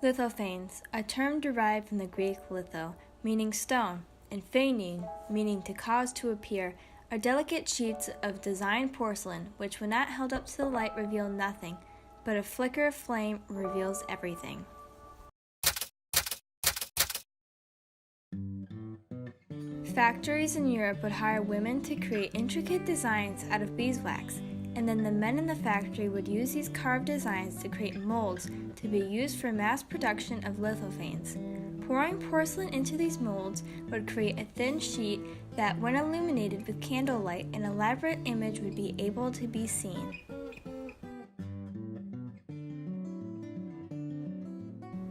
Lithophanes, a term derived from the Greek litho, meaning stone, and phanein, meaning to cause to appear, are delicate sheets of designed porcelain which, when not held up to the light, reveal nothing, but a flicker of flame reveals everything. Factories in Europe would hire women to create intricate designs out of beeswax, and then the men in the factory would use these carved designs to create molds to be used for mass production of lithophanes. Pouring porcelain into these molds would create a thin sheet that, when illuminated with candlelight, an elaborate image would be able to be seen.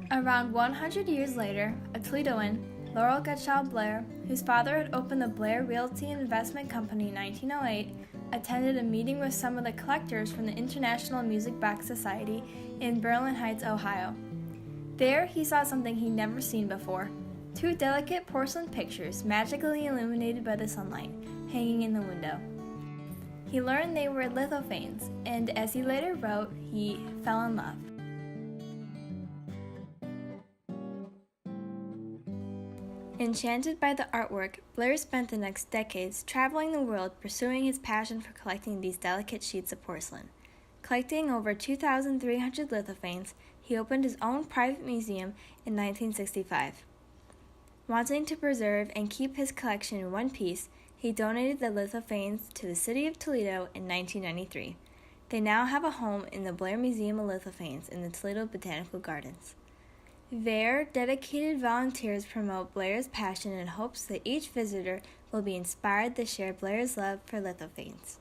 Around 100 years later, a Toledoan, Laurel Gutschall Blair, whose father had opened the Blair Realty and Investment Company in 1908, attended a meeting with some of the collectors from the International Music Box Society in Berlin Heights, Ohio. There, he saw something he'd never seen before: two delicate porcelain pictures, magically illuminated by the sunlight, hanging in the window. He learned they were lithophanes, and as he later wrote, he fell in love. Enchanted by the artwork, Blair spent the next decades traveling the world pursuing his passion for collecting these delicate sheets of porcelain. Collecting over 2,300 lithophanes, he opened his own private museum in 1965. Wanting to preserve and keep his collection in one piece, he donated the lithophanes to the city of Toledo in 1993. They now have a home in the Blair Museum of Lithophanes in the Toledo Botanical Gardens. There, dedicated volunteers promote Blair's passion in hopes that each visitor will be inspired to share Blair's love for lithophanes.